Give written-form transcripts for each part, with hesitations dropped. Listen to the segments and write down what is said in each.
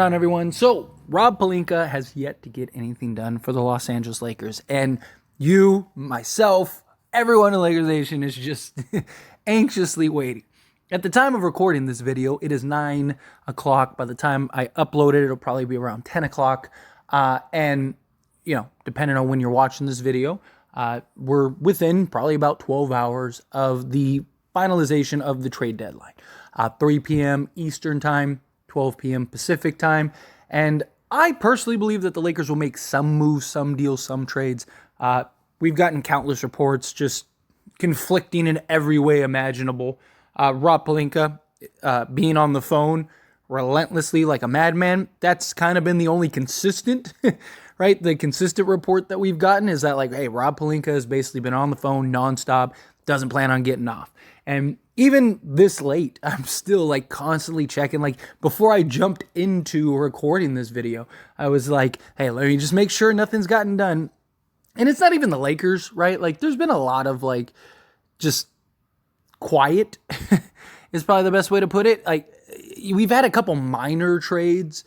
On everyone. So Rob Pelinka has yet to get anything done for the Los Angeles Lakers, and you, myself, everyone in the Lakers Nation is just anxiously waiting. At the time of recording this video, it is 9 o'clock. By the time I upload it, it'll probably be around 10 o'clock. And, you know, depending on when you're watching this video, we're within probably about 12 hours of the finalization of the trade deadline. 3 p.m. Eastern time, 12 p.m. Pacific time. And I personally believe that the Lakers will make some moves, some deals, some trades. We've gotten countless reports just conflicting in every way imaginable. Rob Pelinka being on the phone relentlessly like a madman, that's kind of been the only consistent, right? The consistent report that we've gotten is that, like, hey, Rob Pelinka has basically been on the phone nonstop, doesn't plan on getting off. And even this late, I'm still like constantly checking. Like before I jumped into recording this video, I was like, hey, let me just make sure nothing's gotten done. And it's not even the Lakers, right? Like there's been a lot of like just quiet is probably the best way to put it. Like we've had a couple minor trades.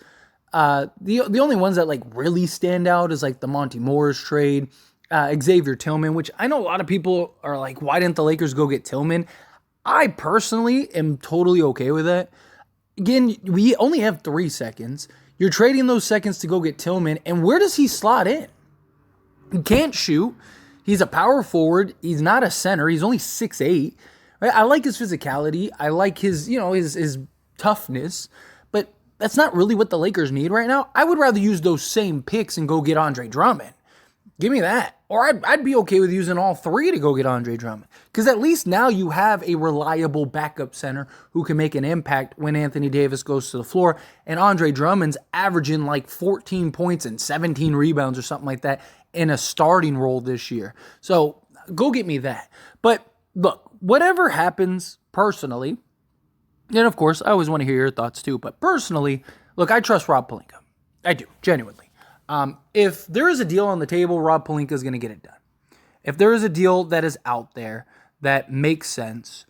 The only ones that like really stand out is like the Monty Morris trade, Xavier Tillman, which I know a lot of people are like, why didn't the Lakers go get Tillman? I personally am totally okay with that. Again, we only have 3 seconds. You're trading those seconds to go get Tillman, and where does he slot in? He can't shoot. He's a power forward. He's not a center. He's only 6'8". Right? I like his physicality. I like his, his toughness, but that's not really what the Lakers need right now. I would rather use those same picks and go get Andre Drummond. Give me that. Or I'd be okay with using all 3 to go get Andre Drummond. Because at least now you have a reliable backup center who can make an impact when Anthony Davis goes to the floor. And Andre Drummond's averaging like 14 points and 17 rebounds or something like that in a starting role this year. So go get me that. But look, whatever happens personally, and of course I always want to hear your thoughts too, but personally, look, I trust Rob Pelinka. I do, genuinely. If there is a deal on the table, Rob Pelinka is going to get it done. If there is a deal that is out there that makes sense,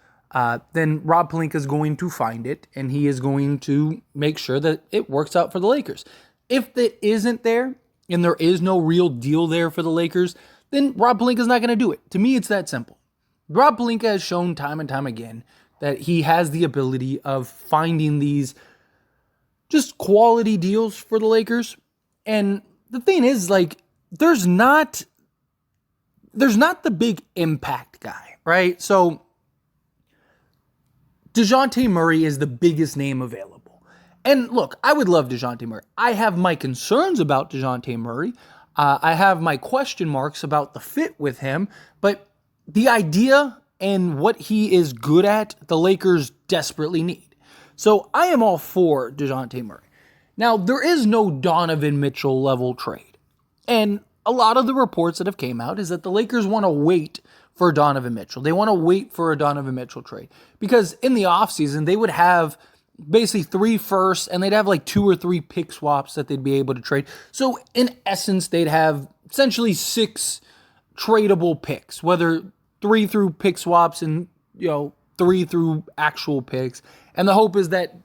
then Rob Pelinka is going to find it, and he is going to make sure that it works out for the Lakers. If that isn't there, and there is no real deal there for the Lakers, then Rob Pelinka is not going to do it. To me, it's that simple. Rob Pelinka has shown time and time again that he has the ability of finding these just quality deals for the Lakers. And the thing is, like, there's not the big impact guy, right? So DeJounte Murray is the biggest name available. And look, I would love DeJounte Murray. I have my concerns about DeJounte Murray. I have my question marks about the fit with him. But the idea and what he is good at, the Lakers desperately need. So I am all for DeJounte Murray. Now, there is no Donovan Mitchell level trade. And a lot of the reports that have came out is that the Lakers want to wait for Donovan Mitchell. They want to wait for a Donovan Mitchell trade. Because in the offseason, they would have basically 3 firsts, and they'd have like 2 or 3 pick swaps that they'd be able to trade. So in essence, they'd have essentially 6 tradable picks, whether 3 through pick swaps and 3 through actual picks. And the hope is that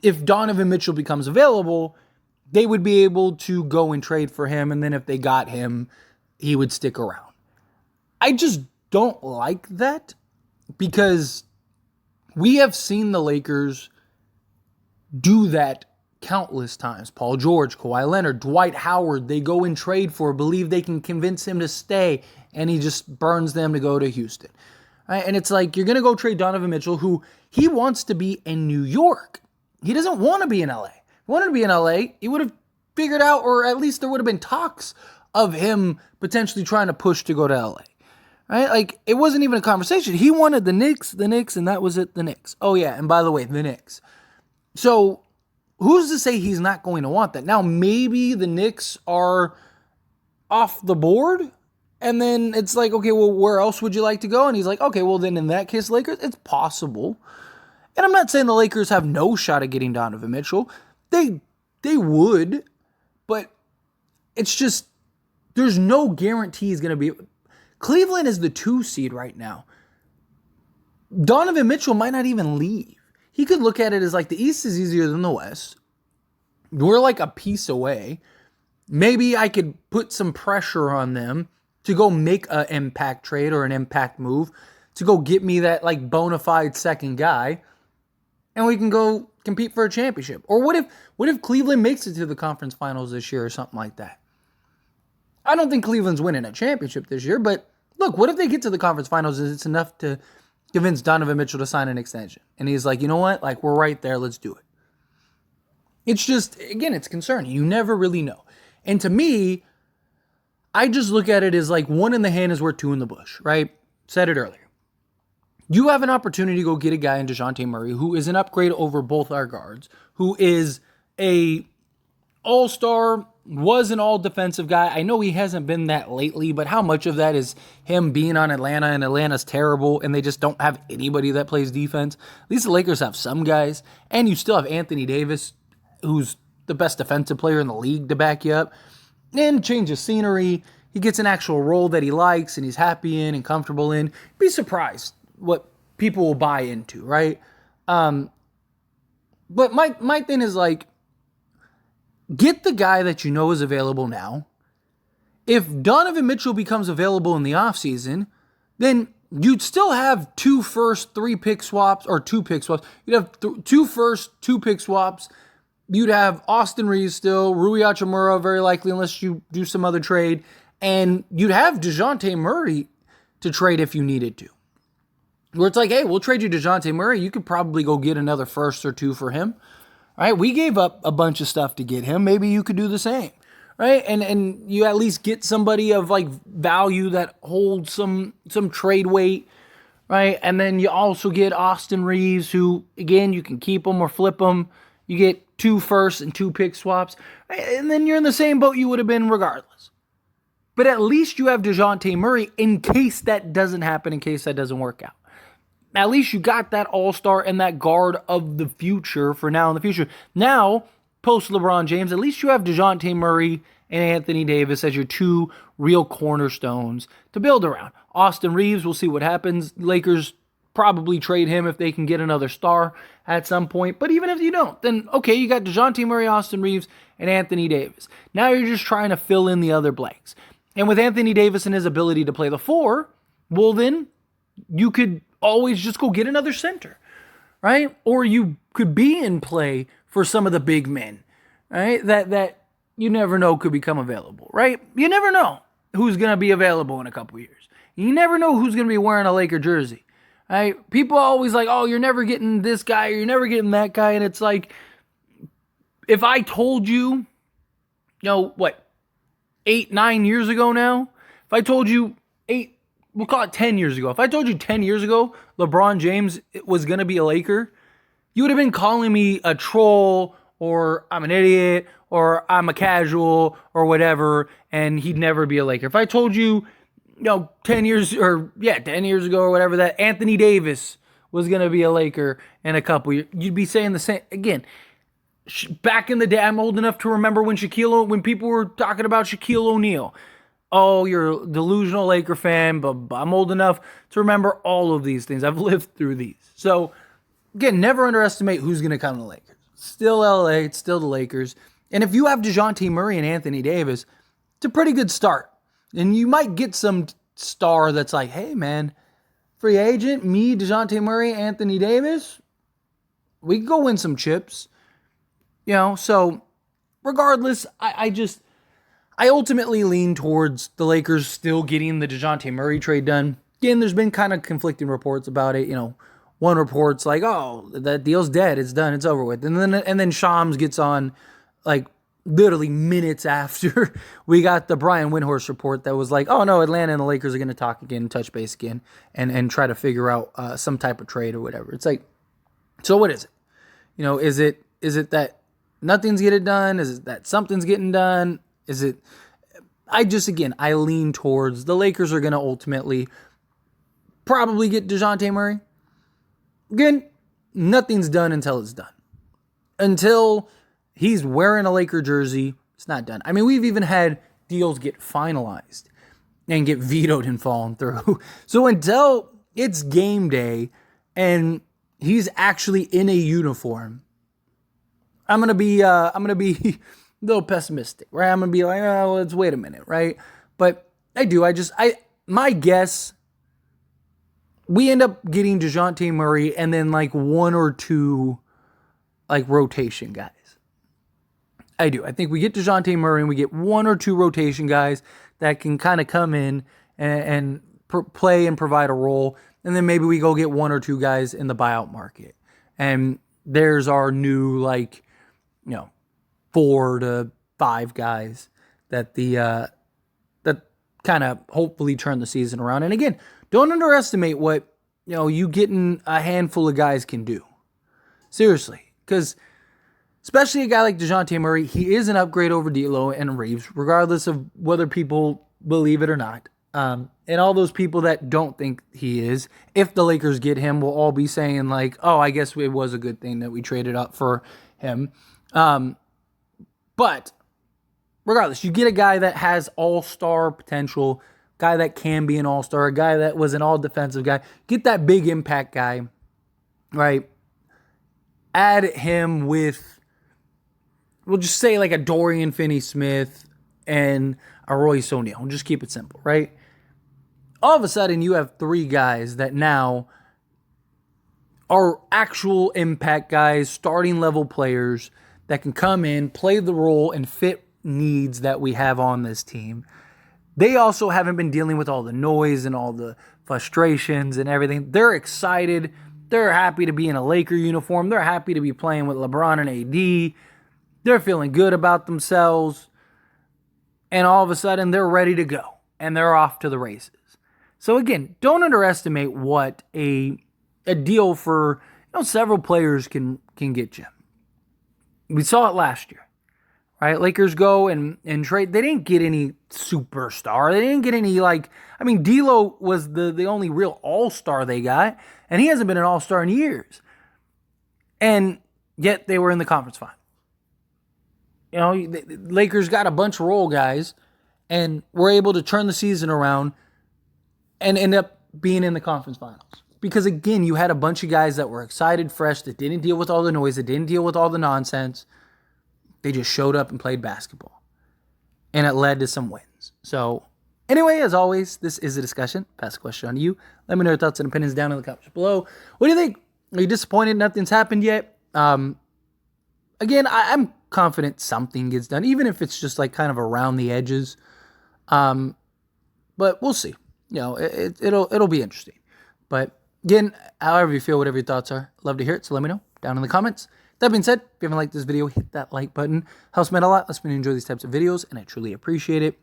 if Donovan Mitchell becomes available, they would be able to go and trade for him. And then if they got him, he would stick around. I just don't like that because we have seen the Lakers do that countless times. Paul George, Kawhi Leonard, Dwight Howard, they go and trade for, believe they can convince him to stay, and he just burns them to go to Houston. Right? And it's like, you're going to go trade Donovan Mitchell, who he wants to be in New York. He doesn't want to be in LA. If he wanted to be in LA, he would have figured out, or at least there would have been talks of him potentially trying to push to go to LA. Right? Like, it wasn't even a conversation. He wanted the Knicks, and that was it, the Knicks. Oh, yeah, and by the way, the Knicks. So, who's to say he's not going to want that? Now, maybe the Knicks are off the board, and then it's like, okay, well, where else would you like to go? And he's like, okay, well, then in that case, Lakers, it's possible. And I'm not saying the Lakers have no shot at getting Donovan Mitchell. They would, but it's just, there's no guarantee he's going to be. Cleveland is the 2 seed right now. Donovan Mitchell might not even leave. He could look at it as like the East is easier than the West. We're like a piece away. Maybe I could put some pressure on them to go make an impact trade or an impact move to go get me that like bona fide second guy, and we can go compete for a championship. Or what if Cleveland makes it to the conference finals this year or something like that? I don't think Cleveland's winning a championship this year, but look, what if they get to the conference finals and it's enough to convince Donovan Mitchell to sign an extension? And he's like, you know what? Like, we're right there. Let's do it. It's just, again, it's concerning. You never really know. And to me, I just look at it as like one in the hand is worth two in the bush, right? Said it earlier. You have an opportunity to go get a guy in DeJounte Murray who is an upgrade over both our guards, who is a all-star, was an all-defensive guy. I know he hasn't been that lately, but how much of that is him being on Atlanta, and Atlanta's terrible, and they just don't have anybody that plays defense? At least the Lakers have some guys, and you still have Anthony Davis, who's the best defensive player in the league to back you up. And change of scenery. He gets an actual role that he likes and he's happy in and comfortable in. Be surprised what people will buy into, right? But my thing is like, get the guy that you know is available now. If Donovan Mitchell becomes available in the offseason, then you'd still have 2 first, 3 pick swaps, or 2 pick swaps. You'd have 2 first, 2 pick swaps. You'd have Austin Reeves still, Rui Hachimura very likely unless you do some other trade. And you'd have DeJounte Murray to trade if you needed to. Where it's like, hey, we'll trade you DeJounte Murray. You could probably go get another first or 2 for him. All right, we gave up a bunch of stuff to get him. Maybe you could do the same. Right? And you at least get somebody of like value that holds some trade weight. Right? And then you also get Austin Reeves, who, again, you can keep him or flip him. You get 2 firsts and 2 pick swaps. And then you're in the same boat you would have been regardless. But at least you have DeJounte Murray in case that doesn't happen, in case that doesn't work out. At least you got that all-star and that guard of the future for now in the future. Now, post-LeBron James, at least you have DeJounte Murray and Anthony Davis as your 2 real cornerstones to build around. Austin Reeves, we'll see what happens. Lakers probably trade him if they can get another star at some point. But even if you don't, then okay, you got DeJounte Murray, Austin Reeves, and Anthony Davis. Now you're just trying to fill in the other blanks. And with Anthony Davis and his ability to play the 4, well then, you could always just go get another center, right? Or you could be in play for some of the big men, right? That you never know could become available, right? You never know who's going to be available in a couple years. You never know who's going to be wearing a Laker jersey, right? People are always like, oh, you're never getting this guy, or you're never getting that guy. And it's like, if I told you, 8, 9 years ago now, if I told you we'll call it 10 years ago. If I told you 10 years ago LeBron James was going to be a Laker, you would have been calling me a troll, or I'm an idiot, or I'm a casual, or whatever, and he'd never be a Laker. If I told you, 10 years ago or whatever, that Anthony Davis was going to be a Laker in a couple years, you'd be saying the same. Again, back in the day, I'm old enough to remember when people were talking about Shaquille O'Neal. Oh, you're a delusional Laker fan, but I'm old enough to remember all of these things. I've lived through these. So, again, never underestimate who's going to come to the Lakers. Still LA, it's still the Lakers. And if you have DeJounte Murray and Anthony Davis, it's a pretty good start. And you might get some star that's like, hey, man, free agent, me, DeJounte Murray, Anthony Davis, we can go win some chips. So regardless, I ultimately lean towards the Lakers still getting the DeJounte Murray trade done. Again, there's been kind of conflicting reports about it. One report's like, oh, that deal's dead. It's done. It's over with. And then Shams gets on like literally minutes after we got the Brian Windhorst report that was like, oh, no, Atlanta and the Lakers are going to talk again, touch base again, and try to figure out some type of trade or whatever. It's like, so what is it? Is it that nothing's getting done? Is it that something's getting done? Is it? I lean towards the Lakers are going to ultimately probably get DeJounte Murray. Again, nothing's done until it's done. Until he's wearing a Laker jersey, it's not done. I mean, we've even had deals get finalized and get vetoed and fallen through. So until it's game day and he's actually in a uniform, I'm gonna be a little pessimistic, right? I'm gonna be like, oh, let's wait a minute, right? But my guess, we end up getting DeJounte Murray and then like one or two like rotation guys. I do. I think we get DeJounte Murray and we get one or two rotation guys that can kind of come in and play and provide a role. And then maybe we go get one or two guys in the buyout market. And there's our new, like, 4 to 5 guys that that kind of hopefully turn the season around. And again, don't underestimate what, you getting a handful of guys can do. Seriously. Because especially a guy like DeJounte Murray, he is an upgrade over D'Lo and Reeves, regardless of whether people believe it or not. And all those people that don't think he is, if the Lakers get him, will all be saying like, oh, I guess it was a good thing that we traded up for him. But regardless, you get a guy that has all-star potential, guy that can be an all-star, a guy that was an all-defensive guy. Get that big impact guy, right? Add him with, we'll just say like a Dorian Finney-Smith and a Royce O'Neal. We'll just keep it simple, right? All of a sudden, you have 3 guys that now are actual impact guys, starting level players that can come in, play the role, and fit needs that we have on this team. They also haven't been dealing with all the noise and all the frustrations and everything. They're excited. They're happy to be in a Laker uniform. They're happy to be playing with LeBron and AD. They're feeling good about themselves. And all of a sudden, they're ready to go. And they're off to the races. So again, don't underestimate what a deal for several players can get you. We saw it last year, right? Lakers go and trade. They didn't get any superstar. They didn't get any D'Lo was the only real all-star they got, and he hasn't been an all-star in years. And yet they were in the conference final. The Lakers got a bunch of role guys and were able to turn the season around and end up being in the conference finals. Because again, you had a bunch of guys that were excited, fresh, that didn't deal with all the noise, that didn't deal with all the nonsense. They just showed up and played basketball. And it led to some wins. So, anyway, as always, this is a discussion. Pass a question on to you. Let me know your thoughts and opinions down in the comments below. What do you think? Are you disappointed nothing's happened yet? Again, I'm confident something gets done, even if it's just like kind of around the edges. But we'll see. It'll be interesting. But again, however you feel, whatever your thoughts are, love to hear it. So let me know down in the comments. That being said, if you haven't liked this video, hit that like button. Helps me out a lot. Lets me enjoy these types of videos, and I truly appreciate it.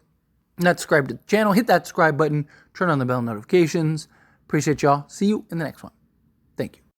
Not subscribed to the channel, hit that subscribe button. Turn on the bell notifications. Appreciate y'all. See you in the next one. Thank you.